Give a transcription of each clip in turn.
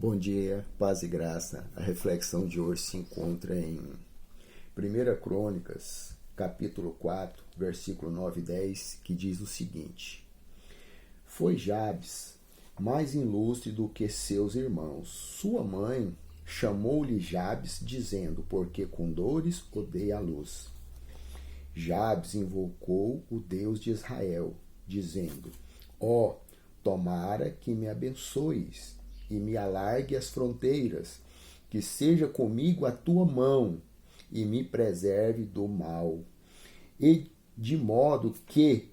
Bom dia, paz e graça. A reflexão de hoje se encontra em 1 Crônicas, capítulo 4, versículo 9 e 10, que diz o seguinte: Foi Jabes mais ilustre do que seus irmãos. Sua mãe chamou-lhe Jabes, dizendo, porque com dores odeia a luz. Jabes invocou o Deus de Israel, dizendo, ó, tomara que me abençoes e me alargue as fronteiras, que seja comigo a tua mão e me preserve do mal, e de modo que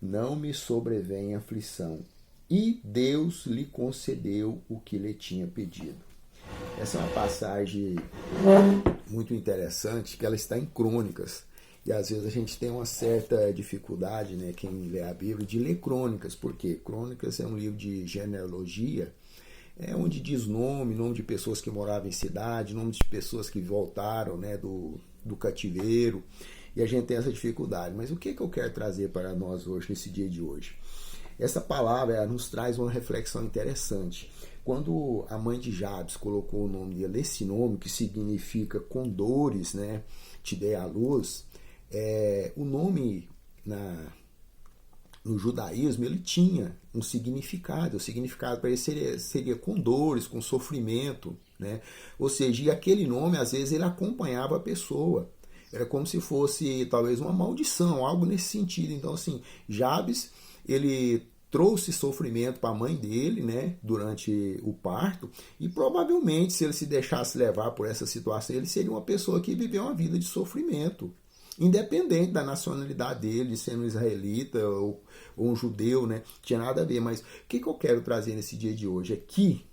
não me sobrevenha aflição. E Deus lhe concedeu o que lhe tinha pedido. Essa é uma passagem muito interessante, que ela está em Crônicas. E às vezes a gente tem uma certa dificuldade, né, quem lê a Bíblia, de ler Crônicas, porque Crônicas é um livro de genealogia, onde diz nome de pessoas que moravam em cidade, nome de pessoas que voltaram, né, do cativeiro, e a gente tem essa dificuldade. Mas o que eu quero trazer para nós hoje, nesse dia de hoje? Essa palavra nos traz uma reflexão interessante. Quando a mãe de Jabes colocou o nome dele, esse nome que significa com dores, né, te dei a luz, o nome no judaísmo ele tinha um significado. O significado para ele seria com dores, com sofrimento, né? Ou seja, e aquele nome às vezes ele acompanhava a pessoa. Era como se fosse talvez uma maldição, algo nesse sentido. Então assim, Jabes, ele trouxe sofrimento para a mãe dele, né, durante o parto, e provavelmente se ele se deixasse levar por essa situação, ele seria uma pessoa que viveu uma vida de sofrimento, independente da nacionalidade dele, sendo um israelita ou um judeu, né, tinha nada a ver. Mas o que eu quero trazer nesse dia de hoje é que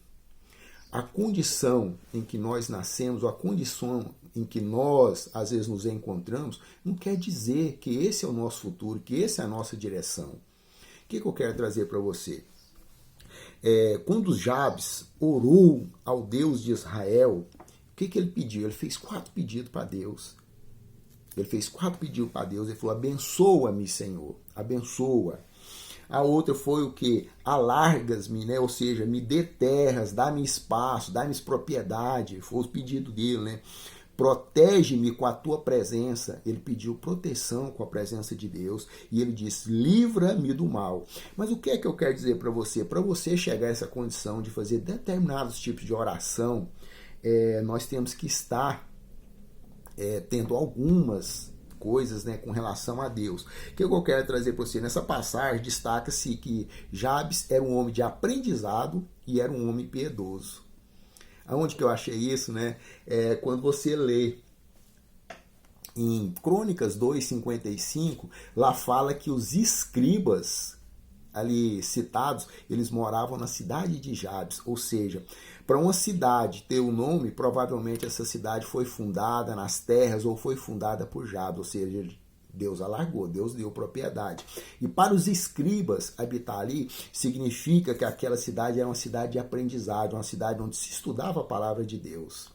a condição em que nós nascemos, ou a condição em que nós às vezes nos encontramos, não quer dizer que esse é o nosso futuro, que essa é a nossa direção. O que eu quero trazer para você? Quando Jabes orou ao Deus de Israel, o que ele pediu? Ele fez 4 pedidos para Deus. Ele fez 4 pedidos para Deus. Ele falou, abençoa-me, Senhor. Abençoa. A outra foi o que? Alargas-me, né? Ou seja, me dê terras, dá-me espaço, dá-me propriedade. Foi o pedido dele, né? Protege-me com a tua presença. Ele pediu proteção com a presença de Deus. E ele disse, livra-me do mal. Mas o que é que eu quero dizer para você? Para você chegar a essa condição de fazer determinados tipos de oração, nós temos que estar tendo algumas coisas, né, com relação a Deus. O que eu quero trazer para você? Nessa passagem destaca-se que Jabes era um homem de aprendizado e era um homem piedoso. Aonde que eu achei isso, né? Quando você lê em Crônicas 2:55, lá fala que os escribas ali citados, eles moravam na cidade de Jabes, ou seja, para uma cidade ter o nome, provavelmente essa cidade foi fundada nas terras ou foi fundada por Jabes, ou seja, Deus alargou, Deus deu propriedade. E para os escribas habitar ali, significa que aquela cidade era uma cidade de aprendizado, uma cidade onde se estudava a palavra de Deus.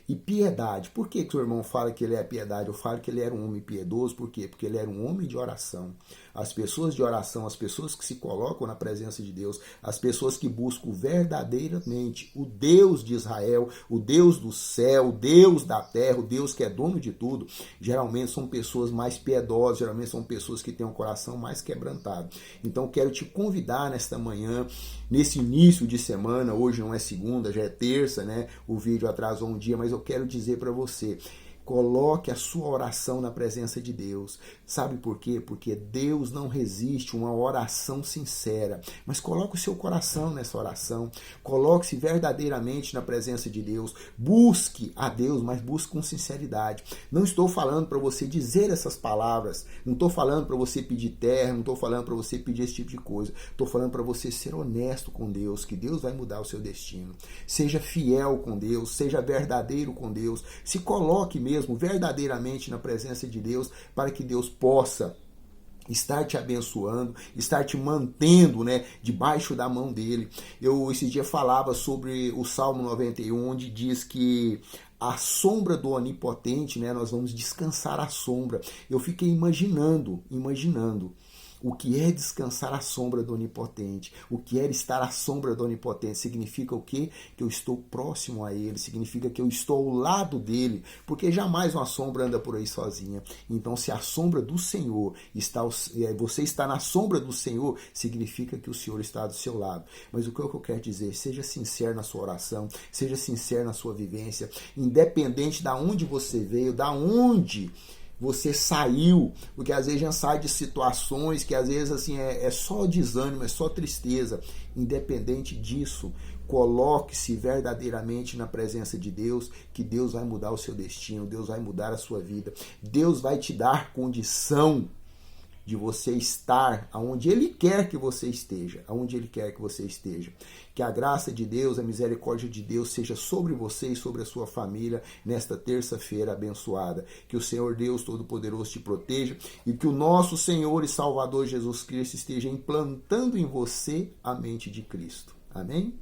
E piedade. Por que o irmão fala que ele é piedade? Eu falo que ele era um homem piedoso. Por quê? Porque ele era um homem de oração. As pessoas de oração, as pessoas que se colocam na presença de Deus, as pessoas que buscam verdadeiramente o Deus de Israel, o Deus do céu, o Deus da terra, o Deus que é dono de tudo, geralmente são pessoas mais piedosas, geralmente são pessoas que têm um coração mais quebrantado. Então quero te convidar nesta manhã, nesse início de semana, hoje não é segunda, já é terça, né? O vídeo atrasou um dia, mas eu quero dizer para você, coloque a sua oração na presença de Deus. Sabe por quê? Porque Deus não resiste uma oração sincera. Mas coloque o seu coração nessa oração. Coloque-se verdadeiramente na presença de Deus. Busque a Deus, mas busque com sinceridade. Não estou falando para você dizer essas palavras. Não estou falando para você pedir terra. Não estou falando para você pedir esse tipo de coisa. Estou falando para você ser honesto com Deus, que Deus vai mudar o seu destino. Seja fiel com Deus. Seja verdadeiro com Deus. Se coloque mesmo verdadeiramente na presença de Deus, para que Deus possa estar te abençoando, estar te mantendo, né, debaixo da mão dele. Eu esse dia falava sobre o Salmo 91, onde diz que a sombra do Onipotente, né, nós vamos descansar à sombra. Eu fiquei imaginando O que é descansar à sombra do Onipotente? O que é estar à sombra do Onipotente? Significa o quê? Que eu estou próximo a Ele, significa que eu estou ao lado dele, porque jamais uma sombra anda por aí sozinha. Então, se a sombra do Senhor está, você está na sombra do Senhor, significa que o Senhor está do seu lado. Mas o que eu quero dizer? Seja sincero na sua oração, seja sincero na sua vivência, independente da onde você veio, da onde você saiu, porque às vezes a gente sai de situações que às vezes assim é só desânimo, é só tristeza. Independente disso, coloque-se verdadeiramente na presença de Deus, que Deus vai mudar o seu destino, Deus vai mudar a sua vida, Deus vai te dar condição de você estar aonde Ele quer que você esteja, aonde Ele quer que você esteja. Que a graça de Deus, a misericórdia de Deus seja sobre você e sobre a sua família nesta terça-feira abençoada. Que o Senhor Deus Todo-Poderoso te proteja e que o nosso Senhor e Salvador Jesus Cristo esteja implantando em você a mente de Cristo. Amém?